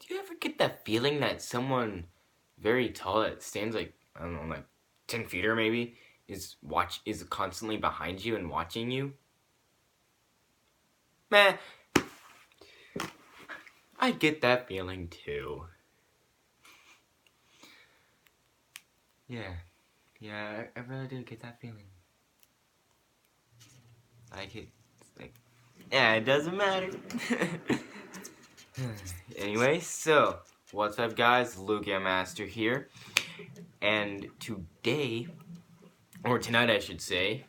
Do you ever get that feeling that someone very tall that stands like, I don't know, like 10 feet or maybe, is constantly behind you and watching you? Man, I get that feeling too. Yeah, I really do get that feeling. Like it's like, yeah, it doesn't matter. Anyway, so what's up, guys? Lugiamaster here, and today, or tonight, I should say,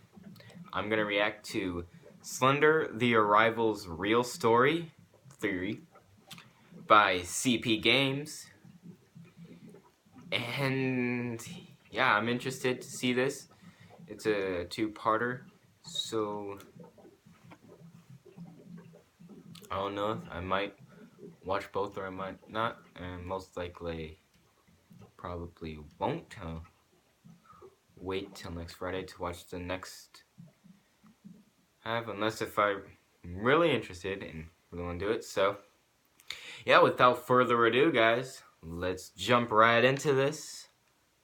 I'm gonna react to Slender: The Arrival's Real Story Theory by CP Games, and yeah, I'm interested to see this. It's a two-parter, so I don't know if I might watch both or I might not, and most likely probably won't. Wait till next Friday to watch the next half, unless if I'm really interested and really want to do it. So yeah, without further ado, guys, let's jump right into this.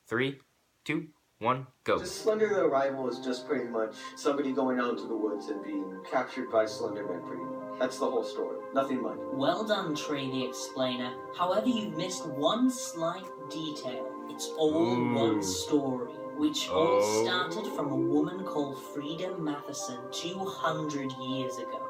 3, 2, 1, go. Just Slender the Arrival is just pretty much somebody going out into the woods and being captured by Slenderman pretty much. That's the whole story. Nothing much. Well done, Trey the Explainer. However, you've missed one slight detail. It's all one story, which all started from a woman called Frida Matheson 200 years ago.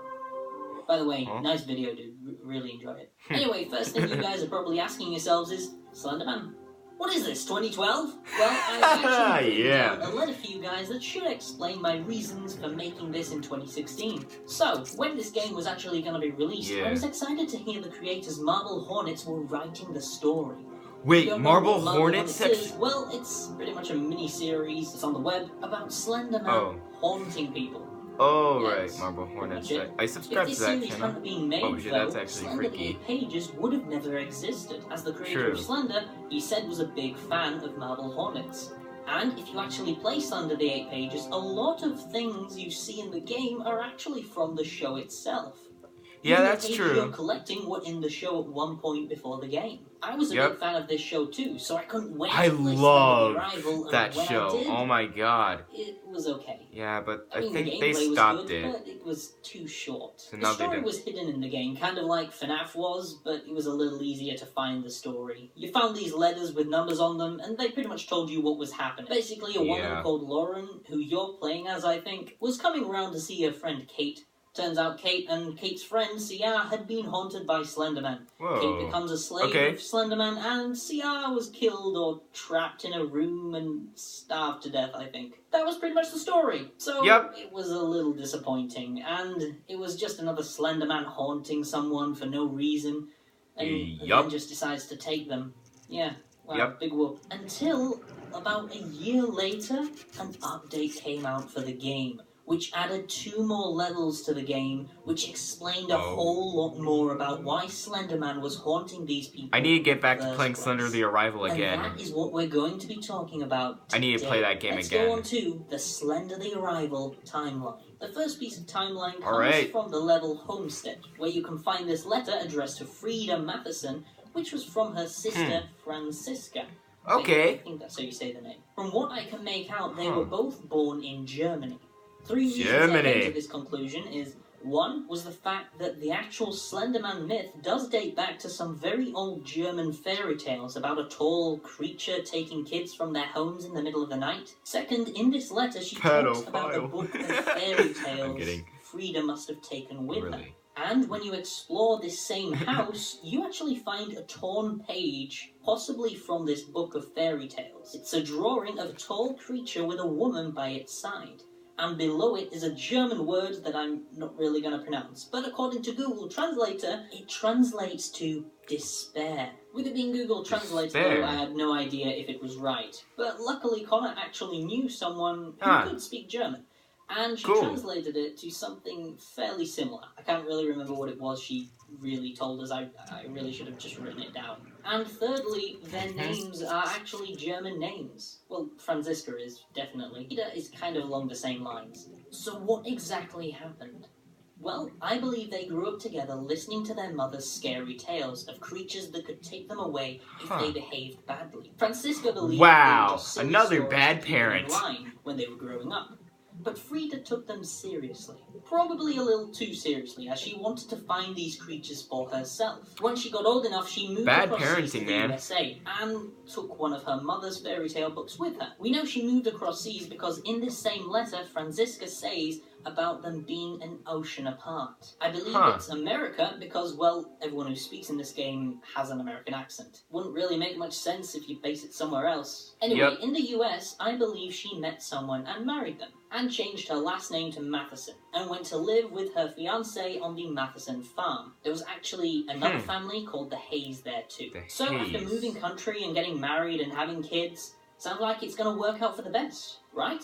By the way, nice video, dude. Really enjoy it. Anyway, first thing you guys are probably asking yourselves is, Slenderman, what is this, 2012? Well, I've actually written a letter for you guys that should explain my reasons for making this in 2016. So, when this game was actually going to be released, I was excited to hear the creators Marble Hornets were writing the story. Wait, Marble Hornets section? Well, it's pretty much a mini-series, it's on the web, about Slenderman haunting people. Oh, right, Marble Hornets. I subscribed to that channel. If this series hadn't been made, that's actually Slender freaky. the 8 Pages would have never existed, as the creator of Slender, he said, was a big fan of Marble Hornets. And if you actually play Slender the 8 Pages, a lot of things you see in the game are actually from the show itself. Yeah, that's true. You're collecting were in the show at one point before the game. I was a big fan of this show too, so I couldn't wait to play Slender the Arrival, that and show. I did, oh my god. It was okay. Yeah, but I mean, think the they stopped was good, it. But it was too short. So the story was hidden in the game, kind of like FNAF was, but it was a little easier to find the story. You found these letters with numbers on them, and they pretty much told you what was happening. Basically, a woman called Lauren, who you're playing as, I think, was coming around to see her friend Kate. Turns out Kate and Kate's friend, Ciara, had been haunted by Slenderman. Kate becomes a slave of Slenderman, and Ciara was killed or trapped in a room and starved to death, I think. That was pretty much the story. So, it was a little disappointing, and it was just another Slenderman haunting someone for no reason, and then just decides to take them. Yeah, wow, big whoop. Until about a year later, an update came out for the game, which added 2 more levels to the game, which explained a whole lot more about why Slenderman was haunting these people. I need to get back to playing Slender the Arrival again. And that is what we're going to be talking about today. I need to play that game again. Let's go on to the Slender the Arrival timeline. The first piece of timeline comes from the level Homestead, where you can find this letter addressed to Frida Matheson, which was from her sister, Franziska. Okay. I think that's how you say the name. From what I can make out, they were both born in Germany. 3 reasons I came to this conclusion is, 1 was the fact that the actual Slenderman myth does date back to some very old German fairy tales about a tall creature taking kids from their homes in the middle of the night. 2nd, in this letter she talks about a book of fairy tales Frida must have taken with her. And when you explore this same house, you actually find a torn page, possibly from this book of fairy tales. It's a drawing of a tall creature with a woman by its side. And below it is a German word that I'm not really going to pronounce. But according to Google Translator, it translates to despair. With it being Google Translator, though, I had no idea if it was right. But luckily, Connor actually knew someone who could speak German. And she translated it to something fairly similar. I can't really remember what it was she really told us. I really should have just written it down. And thirdly, their names are actually German names. Well, Franziska is, definitely. Ida is kind of along the same lines. So what exactly happened? Well, I believe they grew up together listening to their mother's scary tales of creatures that could take them away if they behaved badly. Francisca believed they were just silly another stories bad to keep them parent. in line when they were growing up. But Frida took them seriously. Probably a little too seriously, as she wanted to find these creatures for herself. When she got old enough, she moved across seas to the USA and took one of her mother's fairy tale books with her. We know she moved across seas because in this same letter, Francisca says about them being an ocean apart. I believe it's America because, well, everyone who speaks in this game has an American accent. Wouldn't really make much sense if you base it somewhere else. Anyway, in the US, I believe she met someone and married them, and changed her last name to Matheson, and went to live with her fiancé on the Matheson farm. There was actually another family called the Hayes there too. After moving country and getting married and having kids, sounds like it's gonna work out for the best, right?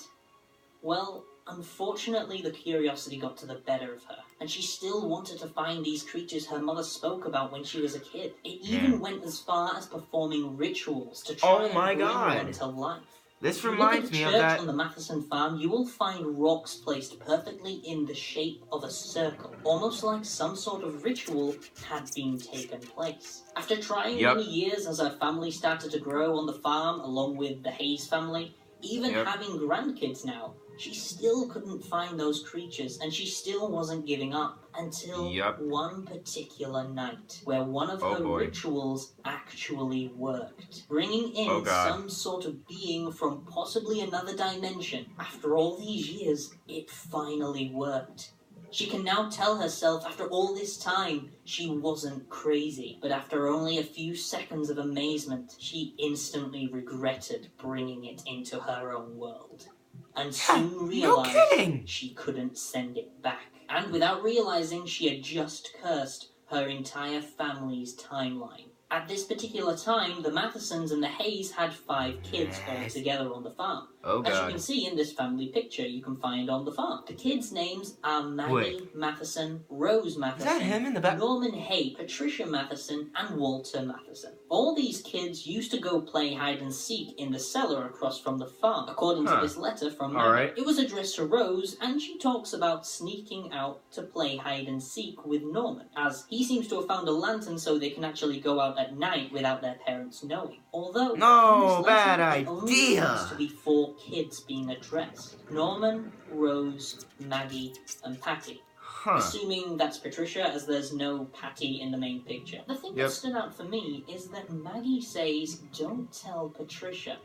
Well, unfortunately, the curiosity got to the better of her, and she still wanted to find these creatures her mother spoke about when she was a kid. It even went as far as performing rituals to try and bring one to life. This reminds me of that. Church on the Matheson farm, you will find rocks placed perfectly in the shape of a circle, almost like some sort of ritual had been taken place. After trying many years as her family started to grow on the farm, along with the Hayes family, even having grandkids now, she still couldn't find those creatures, and she still wasn't giving up until one particular night, where one of her rituals actually worked, bringing in some sort of being from possibly another dimension. After all these years, it finally worked. She can now tell herself after all this time she wasn't crazy, but after only a few seconds of amazement, she instantly regretted bringing it into her own world, and soon realized she couldn't send it back. And without realizing, she had just cursed her entire family's timeline. At this particular time, the Mathesons and the Hayes had 5 kids all together on the farm. As you can see in this family picture you can find on the farm. The kids' names are Maggie Matheson, Rose Matheson, Is that him in the back? Norman Hay, Patricia Matheson, and Walter Matheson. All these kids used to go play hide and seek in the cellar across from the farm, according to this letter from Maggie. It was addressed to Rose, and she talks about sneaking out to play hide and seek with Norman, as he seems to have found a lantern so they can actually go out at night without their parents knowing. Although, in this letter, it only seems to be 4 kids being addressed: Norman, Rose, Maggie, and Patty. Assuming that's Patricia, as there's no Patty in the main picture. The thing that stood out for me is that Maggie says, "Don't tell Patricia,"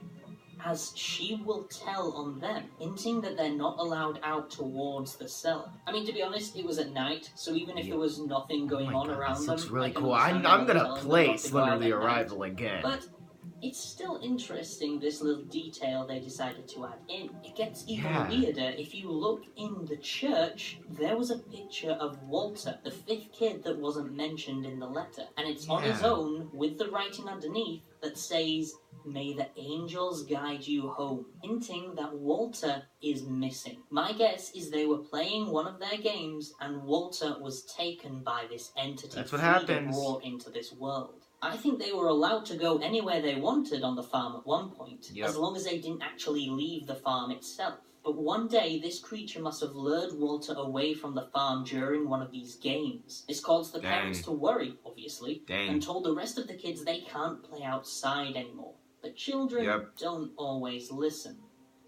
as she will tell on them, hinting that they're not allowed out towards the cellar. I mean, to be honest, it was at night, so even if there was nothing going on around them... This looks really cool. I'm gonna play Slender the Arrival again. But it's still interesting, this little detail they decided to add in. It gets even weirder. If you look in the church, there was a picture of Walter, the 5th kid that wasn't mentioned in the letter. And it's on his own, with the writing underneath that says, "May the angels guide you home," hinting that Walter is missing. My guess is they were playing one of their games and Walter was taken by this entity. That's what happens. Brought into this world. I think they were allowed to go anywhere they wanted on the farm at one point, as long as they didn't actually leave the farm itself. But one day, this creature must have lured Walter away from the farm during one of these games. This caused the parents to worry, obviously, and told the rest of the kids they can't play outside anymore. But children don't always listen.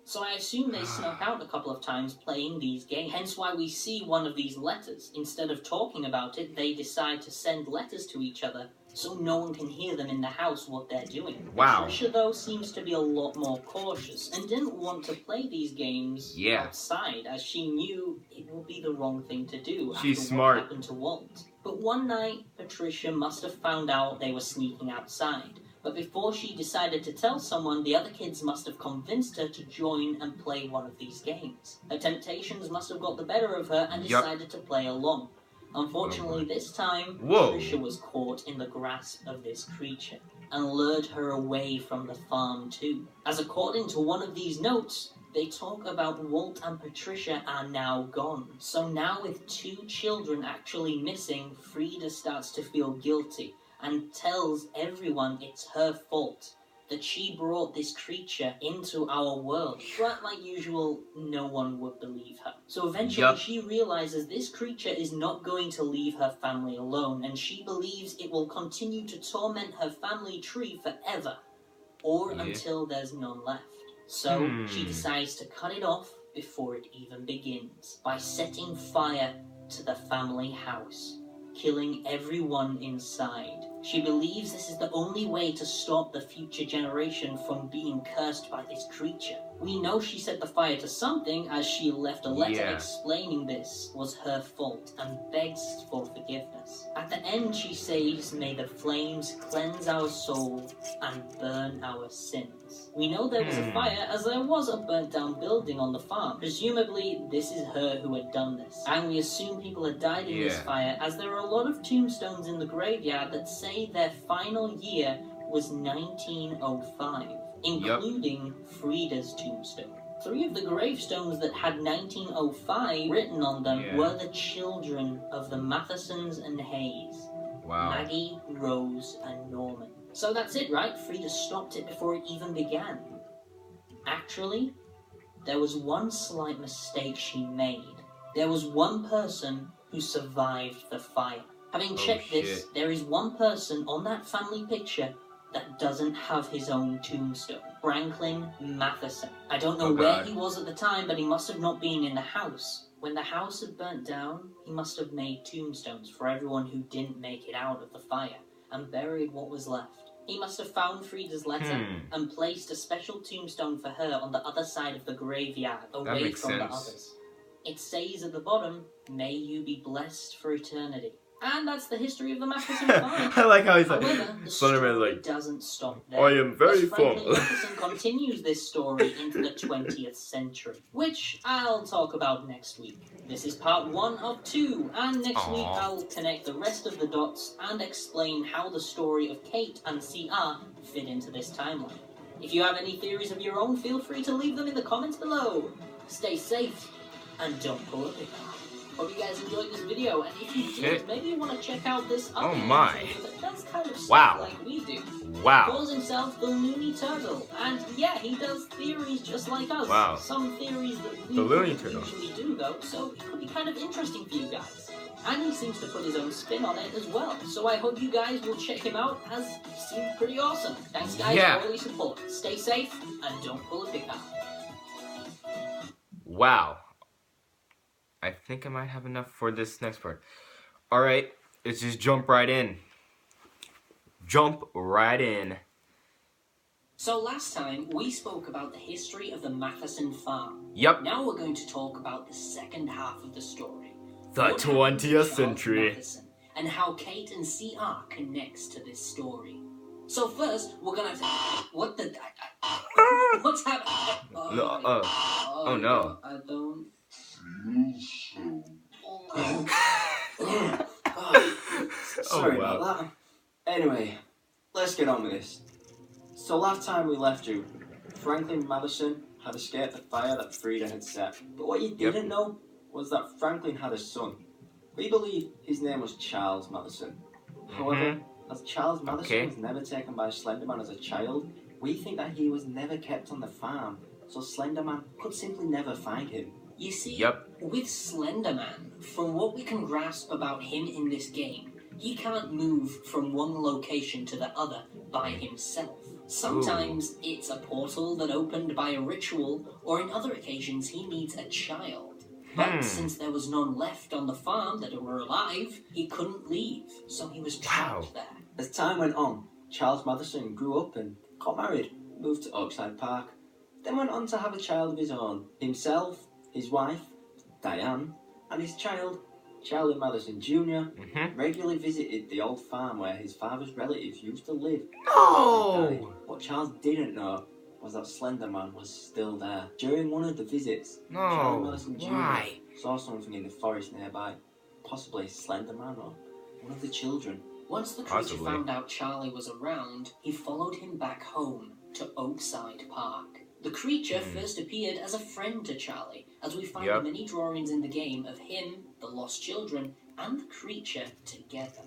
So I assume they snuck out a couple of times playing these games. Hence why we see one of these letters. Instead of talking about it, they decide to send letters to each other so no one can hear them in the house what they're doing. Patricia, though, seems to be a lot more cautious and didn't want to play these games outside, as she knew it would be the wrong thing to do after what happened to Walt. But one night, Patricia must have found out they were sneaking outside. But before she decided to tell someone, the other kids must have convinced her to join and play one of these games. Her temptations must have got the better of her and decided to play along. Unfortunately, this time, Patricia was caught in the grasp of this creature and lured her away from the farm too. As according to one of these notes, they talk about Walt and Patricia are now gone. So now with 2 children actually missing, Frida starts to feel guilty and tells everyone it's her fault. that she brought this creature into our world. But like usual, no one would believe her. So eventually she realizes this creature is not going to leave her family alone, and she believes it will continue to torment her family tree forever, or until there's none left. So she decides to cut it off before it even begins, by setting fire to the family house, killing everyone inside. She believes this is the only way to stop the future generation from being cursed by this creature. We know she set the fire to something, as she left a letter explaining this was her fault and begs for forgiveness. At the end she says, "May the flames cleanse our soul and burn our sins." We know there was a fire, as there was a burnt down building on the farm. Presumably this is her who had done this, and we assume people had died in this fire, as there are a lot of tombstones in the graveyard that say their final year was 1905, including Frida's tombstone. 3 of the gravestones that had 1905 written on them were the children of the Mathesons and Hayes. Maggie, Rose, and Norman. So that's it, right? Frida stopped it before it even began. Actually, there was one slight mistake she made. There was one person who survived the fire. Having checked this, there is one person on that family picture that doesn't have his own tombstone. Franklin Matheson. I don't know where he was at the time, but he must have not been in the house. When the house had burnt down, he must have made tombstones for everyone who didn't make it out of the fire, and buried what was left. He must have found Frida's letter and placed a special tombstone for her on the other side of the graveyard, away from the others. It says at the bottom, "May you be blessed for eternity." And that's the history of the Matheson farm. I like how he's like, However, the Slenderman's story like, doesn't stop there. I am very Franklin full. Matheson continues this story into the 20th century, which I'll talk about next week. This is part 1 of 2, and next week I'll connect the rest of the dots and explain how the story of Kate and CR fit into this timeline. If you have any theories of your own, feel free to leave them in the comments below. Stay safe, and don't pull a pickle. Hope you guys enjoyed this video, and if you did, maybe you want to check out this other YouTuber that does kind of stuff like we do. He calls himself the Looney Turtle, and yeah, he does theories just like us. Some theories that we don't usually do, though, so it could be kind of interesting for you guys. And he seems to put his own spin on it as well, so I hope you guys will check him out, as he seems pretty awesome. Thanks guys for all your support. Stay safe, and don't pull a pickle. Wow. I think I might have enough for this next part. Alright, let's just jump right in. Jump right in. So last time, we spoke about the history of the Matheson farm. Yep. Now we're going to talk about the second half of the story. The 20th century. Matheson, and how Kate and CR connects to this story. So first, we're gonna... What the... What's happening? Oh no. I don't... Sorry about that. Anyway, let's get on with this. So last time we left you, Franklin Matheson had escaped the fire that Frida had set. But what you didn't know was that Franklin had a son. We believe his name was Charles Matheson. However, as Charles Matheson was never taken by Slenderman as a child, we think that he was never kept on the farm, so Slenderman could simply never find him. You see, with Slenderman, from what we can grasp about him in this game, he can't move from one location to the other by himself. Sometimes it's a portal that opened by a ritual, or in other occasions he needs a child. But since there was none left on the farm that were alive, he couldn't leave, so he was trapped there. As time went on, Charles Matheson grew up and got married, moved to Oakside Park, then went on to have a child of his own. Himself, his wife, Diane, and his child, Charlie Matheson Jr., regularly visited the old farm where his father's relatives used to live. No! What Charles didn't know was that Slenderman was still there. During one of the visits, Charlie Matheson Jr. saw something in the forest nearby, possibly Slenderman or one of the children. Once the creature found out Charlie was around, he followed him back home to Oakside Park. The creature first appeared as a friend to Charlie, as we find many drawings in the game of him, the lost children, and the creature together.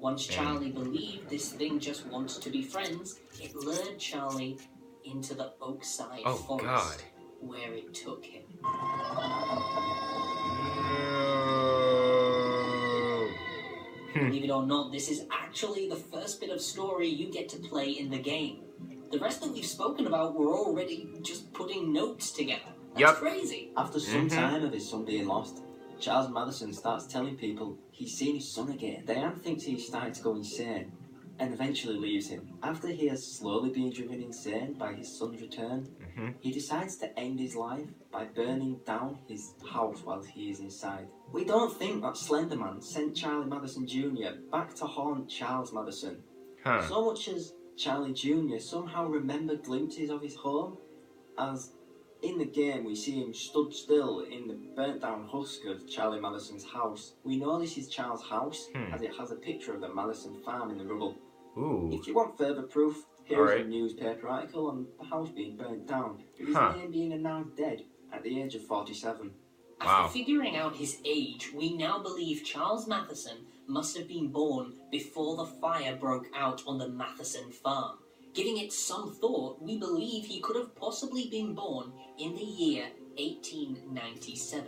Once Charlie believed this thing just wanted to be friends, it lured Charlie into the Oakside Forest, where it took him. Believe it or not, this is actually the first bit of story you get to play in the game. The rest that we've spoken about were already just putting notes together. That's crazy. After some time of his son being lost, Charles Madison starts telling people he's seen his son again. Diane thinks he's starting to go insane and eventually leaves him. After he has slowly been driven insane by his son's return, he decides to end his life by burning down his house while he is inside. We don't think that Slenderman sent Charlie Madison Jr. back to haunt Charles Madison. So much as Charlie Jr. somehow remembered glimpses of his home, as in the game we see him stood still in the burnt down husk of Charlie Madison's house. We know this is Charles' house, as it has a picture of the Madison farm in the rubble. If you want further proof, here is a newspaper article on the house being burnt down, with his name being announced dead at the age of 47. After figuring out his age, we now believe Charles Matheson must have been born before the fire broke out on the Matheson farm. Giving it some thought, we believe he could have possibly been born in the year 1897,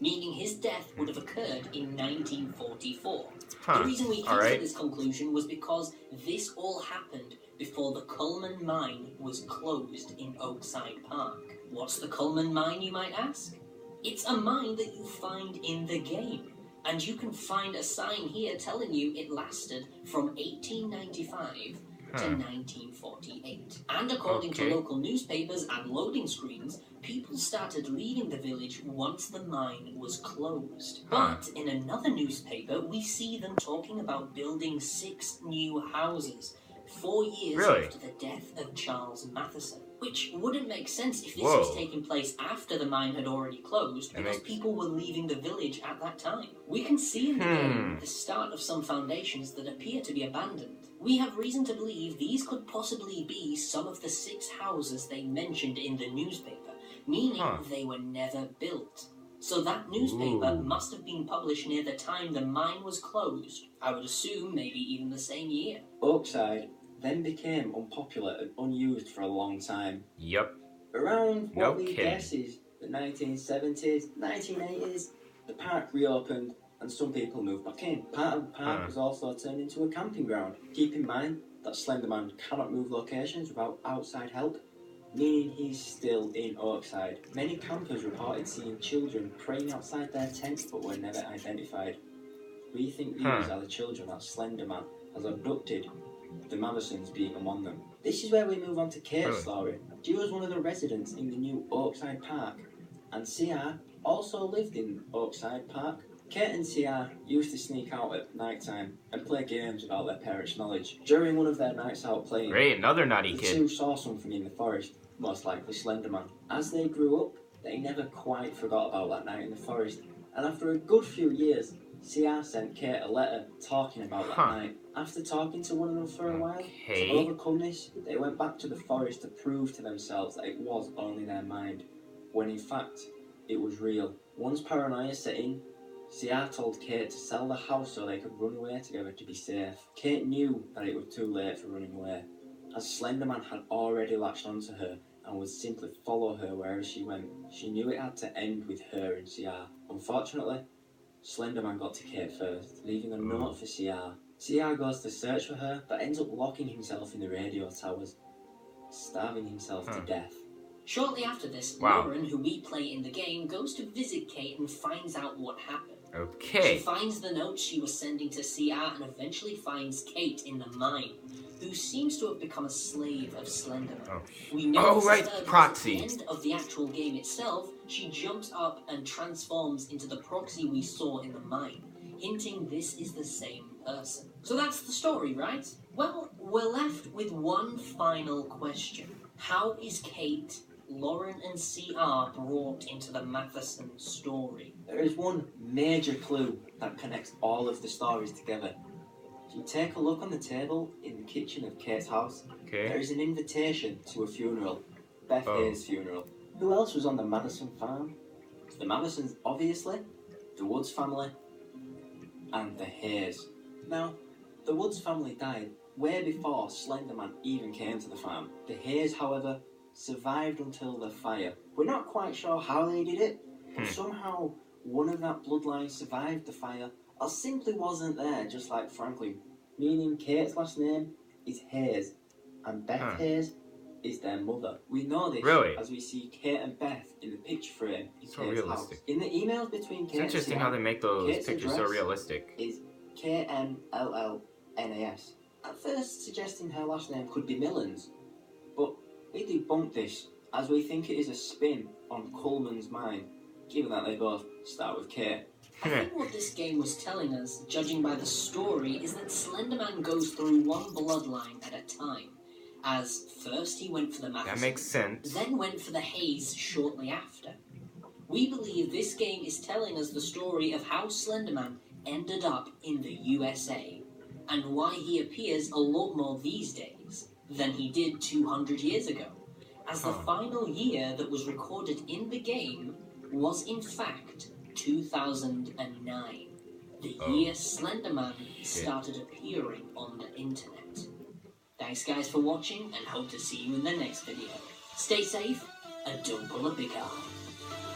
meaning his death would have occurred in 1944. The reason we came to this conclusion was because this all happened before the Coleman Mine was closed in Oakside Park. What's the Coleman Mine, you might ask? It's a mine that you find in the game, and you can find a sign here telling you it lasted from 1895 to 1948. And according to local newspapers and loading screens, people started leaving the village once the mine was closed. But in another newspaper, we see them talking about building 6 new houses 4 years after the death of Charles Matheson. Which wouldn't make sense if this was taking place after the mine had already closed, because people were leaving the village at that time. We can see in the game the start of some foundations that appear to be abandoned. We have reason to believe these could possibly be some of the 6 houses they mentioned in the newspaper, meaning they were never built. So that newspaper must have been published near the time the mine was closed. I would assume maybe even the same year. Oakside then became unpopular and unused for a long time. Around what we guess is the 1970s, 1980s, the park reopened and some people moved back in. Part of the park was also turned into a camping ground. Keep in mind that Slenderman cannot move locations without outside help, meaning he's still in Oakside. Many campers reported seeing children praying outside their tents but were never identified. We think these are the children that Slenderman has abducted, the Madisons being among them. This is where we move on to Kate's story. She was one of the residents in the new Oakside Park, and CR also lived in Oakside Park. Kate and CR used to sneak out at night time and play games without their parents' knowledge. During one of their nights out playing, another naughty the kid. two saw something in the forest, most likely Slenderman. As they grew up, they never quite forgot about that night in the forest, and after a good few years, CR sent Kate a letter talking about that night. After talking to one another for a while, to overcome this, they went back to the forest to prove to themselves that it was only their mind, when in fact, it was real. Once paranoia set in, CR told Kate to sell the house so they could run away together to be safe. Kate knew that it was too late for running away, as Slenderman had already latched onto her and would simply follow her wherever she went. She knew it had to end with her and CR. Unfortunately, Slenderman got to Kate first, leaving a note for CR. CR goes to search for her, but ends up locking himself in the radio towers, starving himself to death. Shortly after this, Lauren, who we play in the game, goes to visit Kate and finds out what happened. She finds the notes she was sending to CR and eventually finds Kate in the mine, who seems to have become a slave of Slenderman. We know proxy. At the end of the actual game itself, she jumps up and transforms into the proxy we saw in the mine, hinting this is the same person. So that's the story, right? Well, we're left with one final question. How is Kate, Lauren and CR brought into the Matheson story? There is one major clue that connects all of the stories together. If you take a look on the table in the kitchen of Kate's house, there is an invitation to a funeral, Beth Hayes' funeral. Who else was on the Madison farm? The Madisons, obviously, the Woods family, and the Hayes. Now, The Woods family died way before Slenderman even came to the farm. The Hayes, however, survived until the fire. We're not quite sure how they did it, but somehow one of that bloodline survived the fire, or simply wasn't there, just like Franklin. Meaning Kate's last name is Hayes, and Beth Hayes is their mother. We know this as we see Kate and Beth in the picture frame in So Kate's realistic. house. In the emails between Kate It's interesting how they make those Kate's pictures so address realistic. is KMLLNAS. At first suggesting her last name could be Millens, but we debunk this as we think it is a spin on Coleman's mind, given that they both start with K. I think what this game was telling us, judging by the story, is that Slenderman goes through one bloodline at a time. As first he went for the Mathesons, That makes sense. then went for the Hayes shortly after. We believe this game is telling us the story of how Slenderman ended up in the USA, and why he appears a lot more these days than he did 200 years ago, as the final year that was recorded in the game was in fact 2009, the year Slenderman started appearing on the internet. Thanks guys for watching, and hope to see you in the next video. Stay safe, and don't pull a big arm.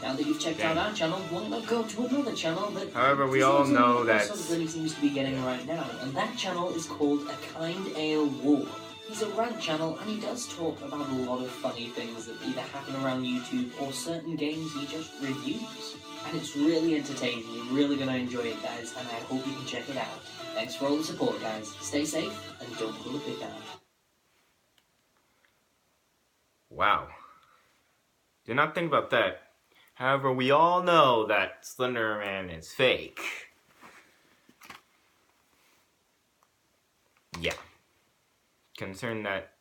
Now that you've checked out our channel, why not go to another channel that However, we all know that really seems to be getting right now, and that channel is called A Kind Ale War. He's a rant channel, and he does talk about a lot of funny things that either happen around YouTube or certain games he just reviews. And it's really entertaining. You're really going to enjoy it, guys, and I hope you can check it out. Thanks for all the support, guys. Stay safe, and don't pull a big arm. Wow. Did not think about that. However, we all know that Slenderman is fake. Yeah. Concerned that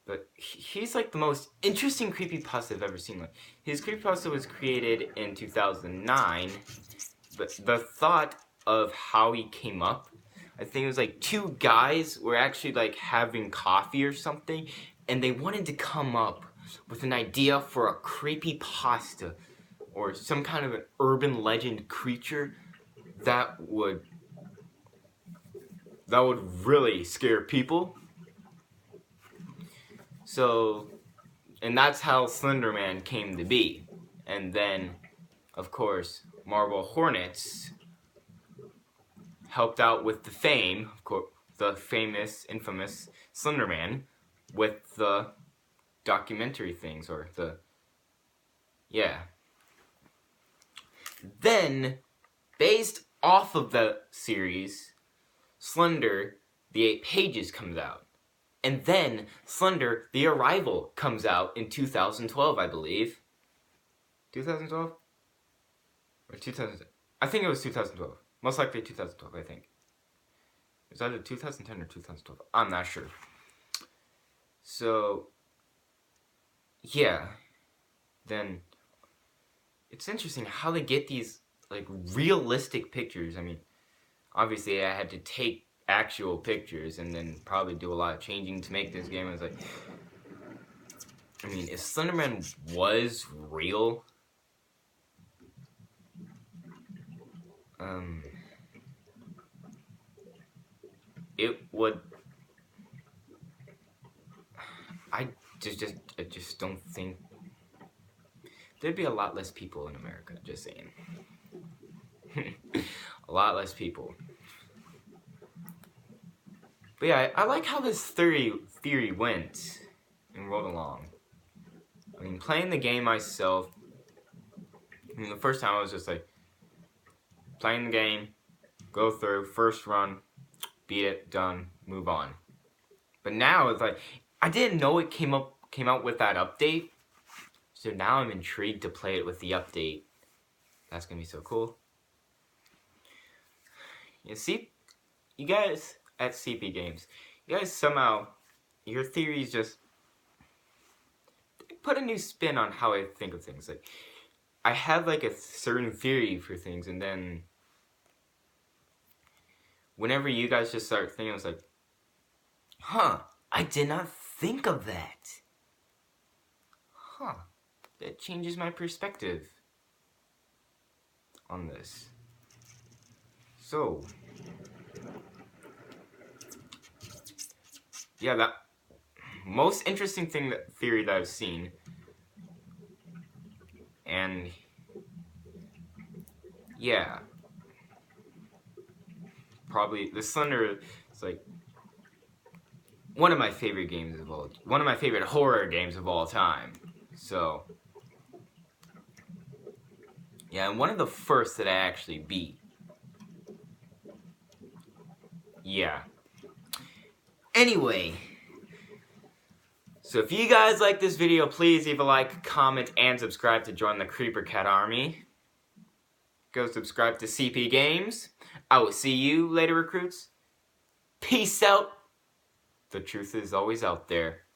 but he's like the most interesting creepypasta I've ever seen. Like, his creepypasta was created in 2009, but the thought of how he came up, I think it was like two guys were actually like having coffee or something, and they wanted to come up with an idea for a creepypasta or some kind of an urban legend creature that would really scare people. So, and that's how Slenderman came to be. And then, of course, Marble Hornets helped out with the fame, of course, the famous, infamous Slenderman, with the documentary things, or the, yeah. Then, based off of the series, Slender, The 8 Pages comes out. And then, Slender, The Arrival comes out in 2012, I believe. 2012? Or 2000? I think it was 2012. Most likely 2012, I think. It was either 2010 or 2012. I'm not sure. So, yeah. Then, it's interesting how they get these, like, realistic pictures. I mean, obviously I had to take actual pictures and then probably do a lot of changing to make this game. I was like, I mean, if Slenderman was real, it would, I just don't think, there'd be a lot less people in America, just saying. A lot less people. But yeah, I like how this theory went and rolled along. I mean, playing the game myself, I mean, the first time I was just like, playing the game, go through, first run, beat it, done, move on. But now it's like, I didn't know it came out with that update, so now I'm intrigued to play it with the update. That's gonna be so cool. You see, you guys at CP Games, you guys somehow, your theories just put a new spin on how I think of things. Like, I have like a certain theory for things, and then whenever you guys just start thinking, I was like, huh, I did not think of that. Huh, that changes my perspective on this. So, yeah, that most interesting theory that I've seen, and yeah, probably the Slender is like one of my favorite horror games of all time. So yeah, and one of the first that I actually beat. Yeah. Anyway, so if you guys like this video, please leave a like, comment, and subscribe to join the Creeper Cat Army. Go subscribe to CP Games. I will see you later, recruits. Peace out. The truth is always out there.